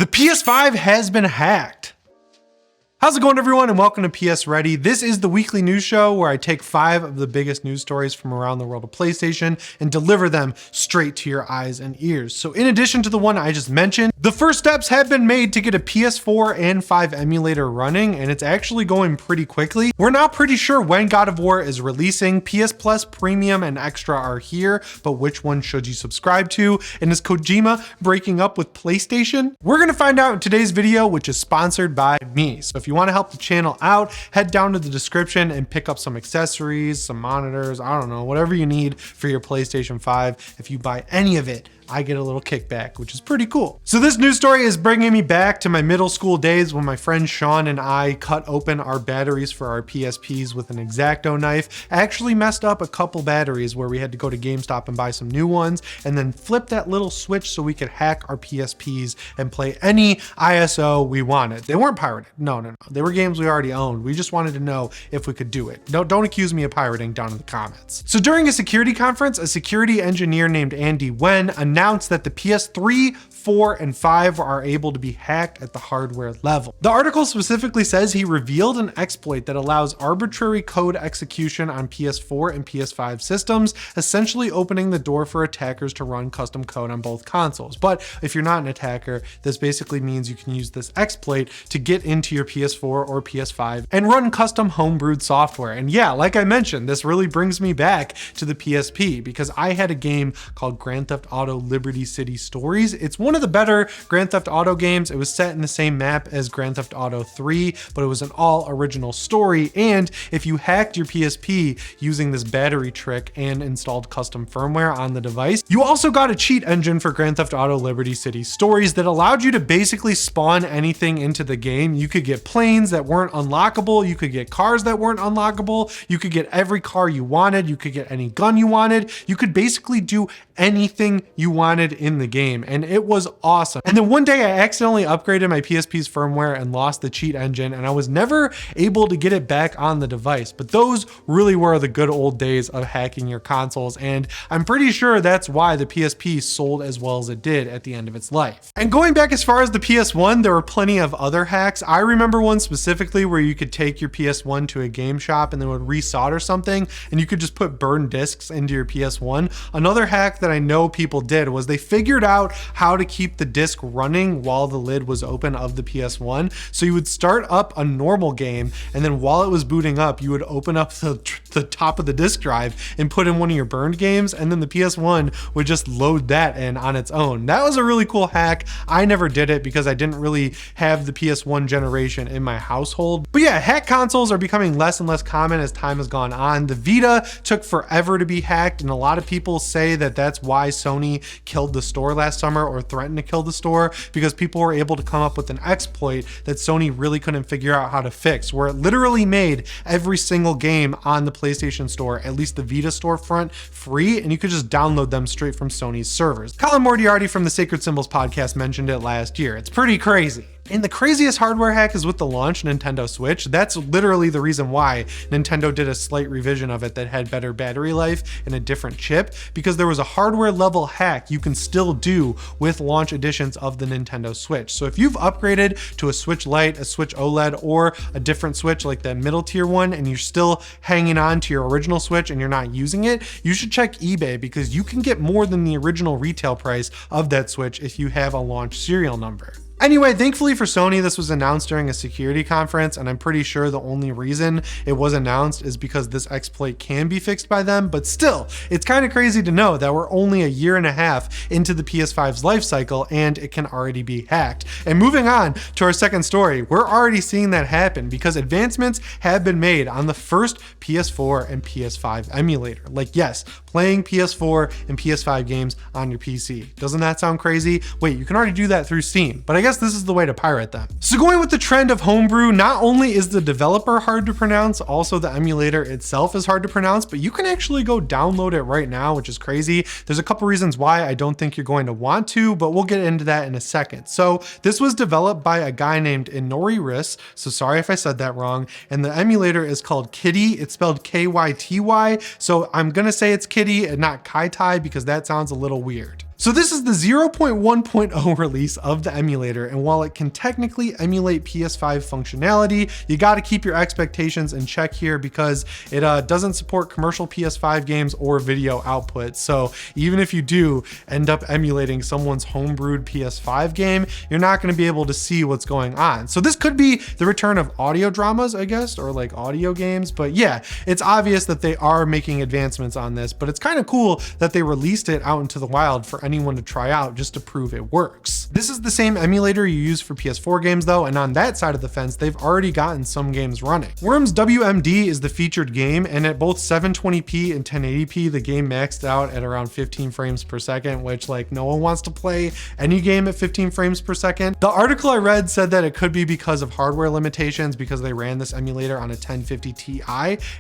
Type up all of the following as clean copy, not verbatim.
The PS5 has been hacked. How's it going, everyone, and welcome to PSReady. This is the weekly news show where I take 5 of the biggest news stories from around the world of PlayStation and deliver them straight to your eyes and ears. So in addition to the one I just mentioned, the first steps have been made to get a PS4 and 5 emulator running, and it's actually going pretty quickly. We're not pretty sure when God of War is releasing. PS Plus, Premium, and Extra are here, but which one should you subscribe to? And is Kojima breaking up with PlayStation? We're gonna find out in today's video, which is sponsored by me. So if you want to help the channel out, head down to the description and pick up some accessories, some monitors, I don't know, whatever you need for your PlayStation 5. If you buy any of it, I get a little kickback, which is pretty cool. So this news story is bringing me back to my middle school days when my friend Sean and I cut open our batteries for our PSPs with an X-Acto knife. I actually messed up a couple batteries where we had to go to GameStop and buy some new ones and then flip that little switch so we could hack our PSPs and play any ISO we wanted. They weren't pirated. No. They were games we already owned. We just wanted to know if we could do it. Don't accuse me of pirating down in the comments. So during a security conference, a security engineer named Andy Nguyen announced that the PS3, 4, and 5 are able to be hacked at the hardware level. The article specifically says he revealed an exploit that allows arbitrary code execution on PS4 and PS5 systems, essentially opening the door for attackers to run custom code on both consoles. But if you're not an attacker, this basically means you can use this exploit to get into your PS4 or PS5 and run custom homebrewed software. And yeah, like I mentioned, this really brings me back to the PSP because I had a game called Grand Theft Auto Liberty City Stories. It's one of the better Grand Theft Auto games. It was set in the same map as Grand Theft Auto 3, but it was an all original story. And if you hacked your PSP using this battery trick and installed custom firmware on the device, you also got a cheat engine for Grand Theft Auto Liberty City Stories that allowed you to basically spawn anything into the game. You could get planes that weren't unlockable. You could get cars that weren't unlockable. You could get every car you wanted. You could get any gun you wanted. You could basically do anything you wanted in the game, and it was awesome. And then one day I accidentally upgraded my PSP's firmware and lost the cheat engine, and I was never able to get it back on the device. But those really were the good old days of hacking your consoles, and I'm pretty sure that's why the PSP sold as well as it did at the end of its life. And going back as far as the PS1, there were plenty of other hacks. I remember one specifically where you could take your PS1 to a game shop and they would resolder something, and you could just put burned discs into your PS1. Another hack that I know people did was they figured out how to keep the disc running while the lid was open of the PS1. So you would start up a normal game, and then while it was booting up, you would open up the top of the disc drive and put in one of your burned games, and then the PS1 would just load that in on its own. That was a really cool hack. I never did it because I didn't really have the PS1 generation in my household. But yeah, hack consoles are becoming less and less common as time has gone on. The Vita took forever to be hacked, and a lot of people say that that's why Sony killed the store last summer or threatened to kill the store, because people were able to come up with an exploit that Sony really couldn't figure out how to fix, where it literally made every single game on the PlayStation Store, at least the Vita storefront, free, and you could just download them straight from Sony's servers. Colin Moriarty from the Sacred Symbols podcast mentioned it last year. It's pretty crazy. And the craziest hardware hack is with the launch Nintendo Switch. That's literally the reason why Nintendo did a slight revision of it that had better battery life and a different chip, because there was a hardware level hack you can still do with launch editions of the Nintendo Switch. So if you've upgraded to a Switch Lite, a Switch OLED, or a different Switch like that middle tier one, and you're still hanging on to your original Switch and you're not using it, you should check eBay, because you can get more than the original retail price of that Switch if you have a launch serial number. Anyway, thankfully for Sony, this was announced during a security conference, and I'm pretty sure the only reason it was announced is because this exploit can be fixed by them. But still, it's kind of crazy to know that we're only a year and a half into the PS5's life cycle and it can already be hacked. And moving on to our second story, we're already seeing that happen because advancements have been made on the first PS4 and PS5 emulator. Like, yes, playing PS4 and PS5 games on your PC. Doesn't that sound crazy? Wait, you can already do that through Steam, but I guess this is the way to pirate them. So going with the trend of homebrew, not only is the developer hard to pronounce, also the emulator itself is hard to pronounce, but you can actually go download it right now, which is crazy. There's a couple reasons why I don't think you're going to want to, but we'll get into that in a second. So this was developed by a guy named Inori Riss, so sorry if I said that wrong, and the emulator is called Kitty. It's spelled Kyty, so I'm gonna say it's Kitty and not Kaitai because that sounds a little weird. So this is the 0.1.0 release of the emulator, and while it can technically emulate PS5 functionality, you got to keep your expectations in check here because it doesn't support commercial PS5 games or video output. So even if you do end up emulating someone's homebrewed PS5 game, you're not going to be able to see what's going on. So this could be the return of audio dramas, I guess, or like audio games. But yeah, it's obvious that they are making advancements on this, but it's kind of cool that they released it out into the wild for anyone to try out just to prove it works. This is the same emulator you use for PS4 games though, and on that side of the fence, they've already gotten some games running. Worms WMD is the featured game, and at both 720p and 1080p, the game maxed out at around 15 frames per second, which like no one wants to play any game at 15 frames per second. The article I read said that it could be because of hardware limitations because they ran this emulator on a 1050 Ti,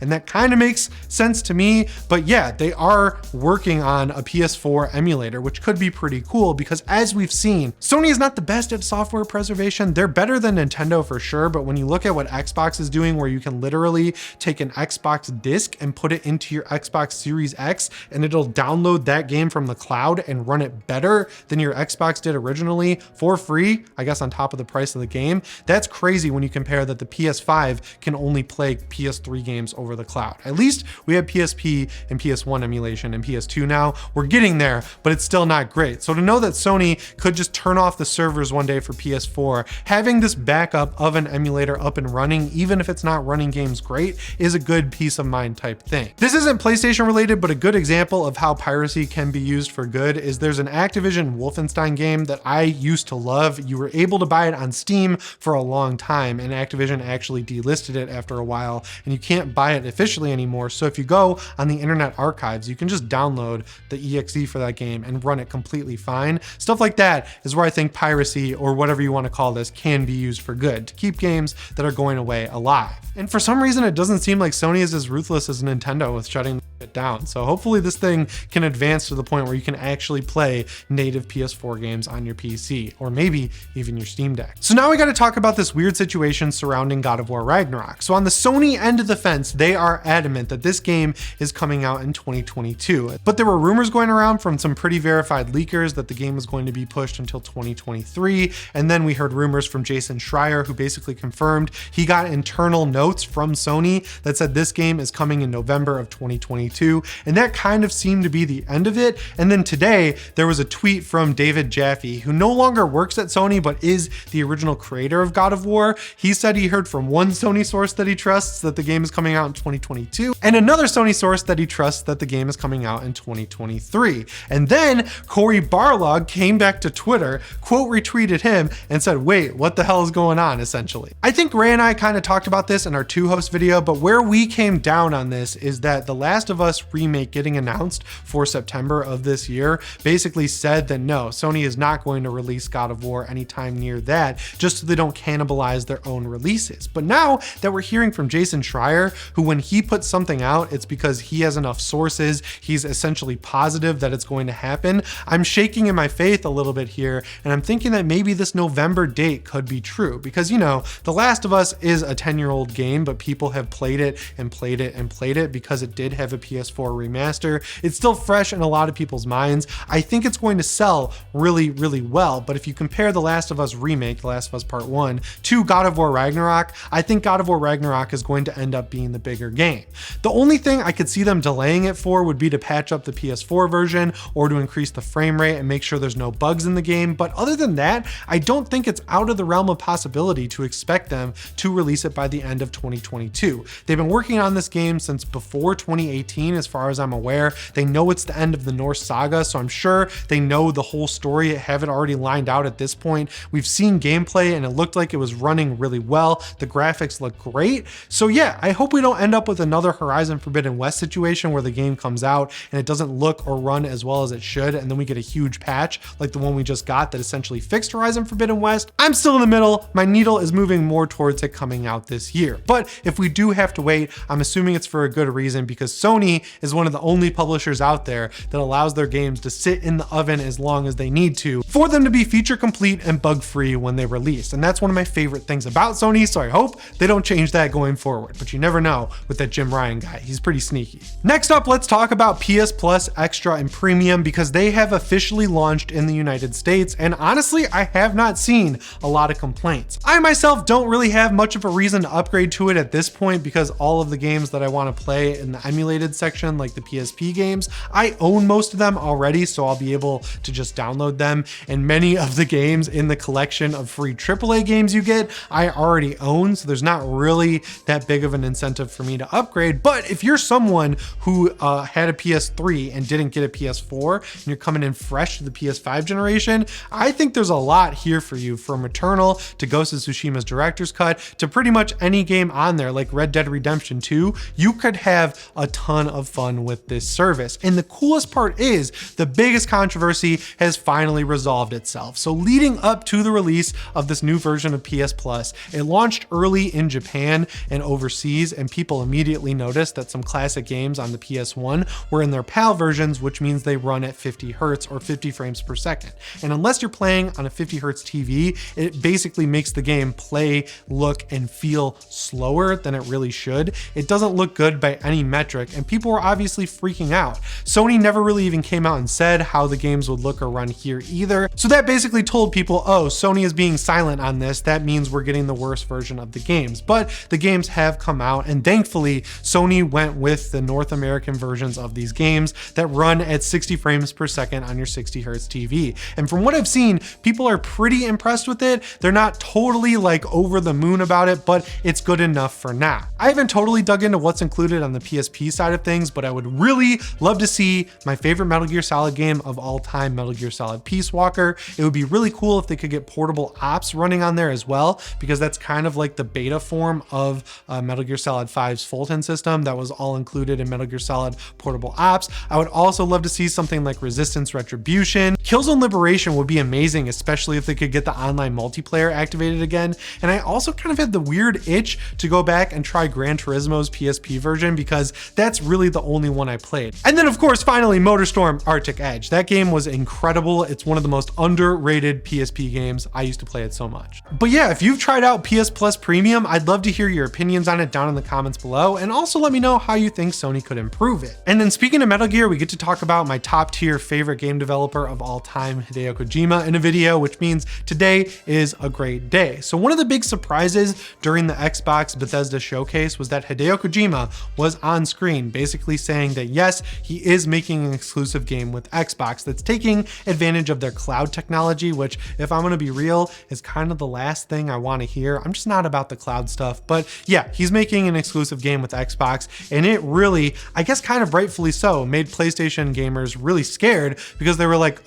and that kind of makes sense to me, but yeah, they are working on a PS4 emulator, which could be pretty cool because as we've seen, Sony is not the best at software preservation. They're better than Nintendo for sure, but when you look at what Xbox is doing, where you can literally take an Xbox disc and put it into your Xbox Series X and it'll download that game from the cloud and run it better than your Xbox did originally for free, I guess on top of the price of the game. That's crazy when you compare that the PS5 can only play PS3 games over the cloud. At least we have PSP and PS1 emulation and PS2 now. We're getting there, but it's still not great. So to know that Sony could just turn off the servers one day for PS4, having this backup of an emulator up and running, even if it's not running games great, is a good peace of mind type thing. This isn't PlayStation related, but a good example of how piracy can be used for good is there's an Activision Wolfenstein game that I used to love. You were able to buy it on Steam for a long time, and Activision actually delisted it after a while, and you can't buy it officially anymore. So if you go on the Internet Archives, you can just download the EXE for that game and run it completely fine. Stuff like that is where I think piracy, or whatever you want to call this, can be used for good to keep games that are going away alive. And for some reason, it doesn't seem like Sony is as ruthless as Nintendo with shutting it down. So hopefully this thing can advance to the point where you can actually play native PS4 games on your PC, or maybe even your Steam Deck. So now we got to talk about this weird situation surrounding God of War Ragnarok. So on the Sony end of the fence, they are adamant that this game is coming out in 2022. But there were rumors going around from some pretty verified leakers that the game was going to be pushed until 2023. And then we heard rumors from Jason Schreier, who basically confirmed he got internal notes from Sony that said this game is coming in November of 2022. And that kind of seemed to be the end of it. And then today there was a tweet from David Jaffe, who no longer works at Sony, but is the original creator of God of War. He said he heard from one Sony source that he trusts that the game is coming out in 2022, and another Sony source that he trusts that the game is coming out in 2023. And then Cory Barlog came back to Twitter, quote retweeted him and said, wait, what the hell is going on, essentially. I think Ray and I kind of talked about this in our 2-host video, but where we came down on this is that The Last of Us remake getting announced for September of this year basically said that no, Sony is not going to release God of War anytime near that, just so they don't cannibalize their own releases. But now that we're hearing from Jason Schreier, who when he puts something out, it's because he has enough sources, he's essentially positive that it's going to happen, I'm shaking in my faith a little bit here, and I'm thinking that maybe this November date could be true, because you know, The Last of Us is a 10-year-old game, but people have played it and played it and played it because it did have a PS4 remaster. It's still fresh in a lot of people's minds. I think it's going to sell really, really well, but if you compare The Last of Us remake, The Last of Us Part 1, to God of War Ragnarok, I think God of War Ragnarok is going to end up being the bigger game. The only thing I could see them delaying it for would be to patch up the PS4 version or to increase the frame rate and make sure there's no bugs in the game, but other than that, I don't think it's out of the realm of possibility to expect them to release it by the end of 2022. They've been working on this game since before 2018, as far as I'm aware. They know it's the end of the Norse saga, so I'm sure they know the whole story, have it already lined out at this point. We've seen gameplay and it looked like it was running really well. The graphics look great. So yeah, I hope we don't end up with another Horizon Forbidden West situation where the game comes out and it doesn't look or run as well as it should, and then we get a huge patch like the one we just got that essentially fixed Horizon Forbidden West. I'm still in the middle. My needle is moving more towards it coming out this year. But if we do have to wait, I'm assuming it's for a good reason, because Sony Sony is one of the only publishers out there that allows their games to sit in the oven as long as they need to for them to be feature complete and bug free when they release. And that's one of my favorite things about Sony, so I hope they don't change that going forward. But you never know with that Jim Ryan guy. He's pretty sneaky. Next up, let's talk about PS Plus Extra and Premium, because they have officially launched in the United States, and honestly, I have not seen a lot of complaints. I myself don't really have much of a reason to upgrade to it at this point, because all of the games that I want to play in the emulated section, like the PSP games, I own most of them already, so I'll be able to just download them. And many of the games in the collection of free AAA games you get, I already own, so there's not really that big of an incentive for me to upgrade. But if you're someone who had a PS3 and didn't get a PS4, and you're coming in fresh to the PS5 generation, I think there's a lot here for you, from Eternal to Ghost of Tsushima's Director's Cut to pretty much any game on there, like Red Dead Redemption 2. You could have a ton of fun with this service. And the coolest part is the biggest controversy has finally resolved itself. So leading up to the release of this new version of PS Plus, it launched early in Japan and overseas, and people immediately noticed that some classic games on the PS1 were in their PAL versions, which means they run at 50 hertz or 50 frames per second. And unless you're playing on a 50 hertz TV, it basically makes the game play, look, and feel slower than it really should. It doesn't look good by any metric, and people were obviously freaking out. Sony never really even came out and said how the games would look or run here either. So that basically told people, oh, Sony is being silent on this. That means we're getting the worst version of the games. But the games have come out, and thankfully, Sony went with the North American versions of these games that run at 60 frames per second on your 60 hertz TV. And from what I've seen, people are pretty impressed with it. They're not totally like over the moon about it, but it's good enough for now. I haven't totally dug into what's included on the PSP side of things, but I would really love to see my favorite Metal Gear Solid game of all time, Metal Gear Solid Peace Walker. It would be really cool if they could get portable ops running on there as well, because that's kind of like the beta form of Metal Gear Solid 5's Fulton system that was all included in Metal Gear Solid Portable Ops. I would also love to see something like Resistance Retribution. Killzone Liberation would be amazing, especially if they could get the online multiplayer activated again. And I also kind of had the weird itch to go back and try Gran Turismo's PSP version, because that's really the only one I played. And then of course, finally, MotorStorm Arctic Edge. That game was incredible. It's one of the most underrated PSP games. I used to play it so much. But yeah, if you've tried out PS Plus Premium, I'd love to hear your opinions on it down in the comments below, and also let me know how you think Sony could improve it. And then speaking of Metal Gear, we get to talk about my top tier favorite game developer of all time, Hideo Kojima, in a video, which means today is a great day. So one of the big surprises during the Xbox Bethesda showcase was that Hideo Kojima was on screen, basically saying that yes, he is making an exclusive game with Xbox that's taking advantage of their cloud technology, which, if I'm gonna be real, is kind of the last thing I want to hear. I'm just not about the cloud stuff. But yeah, he's making an exclusive game with Xbox, and it really, I guess kind of rightfully so, made PlayStation gamers really scared, because they were like,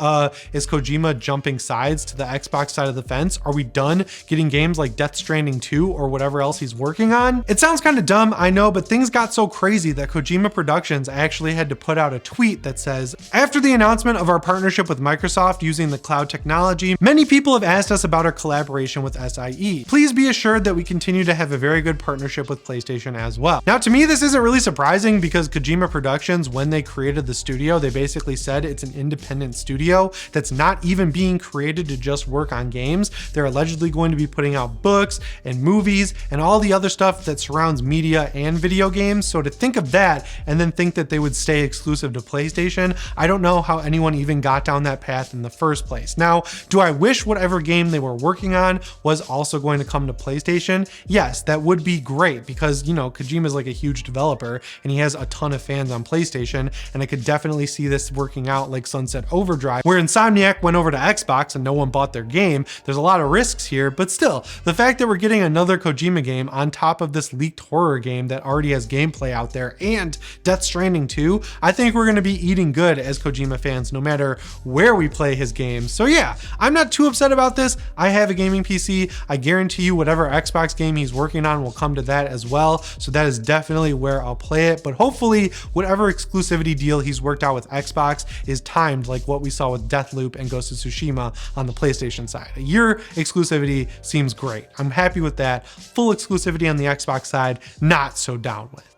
is Kojima jumping sides to the Xbox side of the fence? Are we done getting games like Death Stranding 2 or whatever else he's working on? It sounds kind of dumb, I know, but things got so crazy that Kojima Productions actually had to put out a tweet that says, after the announcement of our partnership with Microsoft using the cloud technology, many people have asked us about our collaboration with SIE. Please be assured that we continue to have a very good partnership with PlayStation as well. Now, to me, this isn't really surprising, because Kojima Productions, when they created the studio, they basically said it's an independent studio that's not even being created to just work on games. They're allegedly going to be putting out books and movies and all the other stuff that surrounds media and video games. So to think of that and then think that they would stay exclusive to PlayStation, I don't know how anyone even got down that path in the first place. Now, do I wish whatever game they were working on was also going to come to PlayStation? Yes, that would be great, because, you know, Kojima is like a huge developer and he has a ton of fans on PlayStation, and I could definitely see this working out like Sunset Overdrive, where Insomniac went over to Xbox and no one bought their game. There's a lot of risks here, but still, the fact that we're getting another Kojima game on top of this leaked horror game that already has gameplay out there and Death Stranding 2, I think we're going to be eating good as Kojima fans no matter where we play his games. So yeah, I'm not too upset about this. I have a gaming PC. I guarantee you whatever Xbox game he's working on will come to that as well. So that is definitely where I'll play it. But hopefully whatever exclusivity deal he's worked out with Xbox is timed like what we saw with Deathloop and Ghost of Tsushima on the PlayStation side. A year exclusivity seems great. I'm happy with that. Full exclusivity on the Xbox side, not so down with.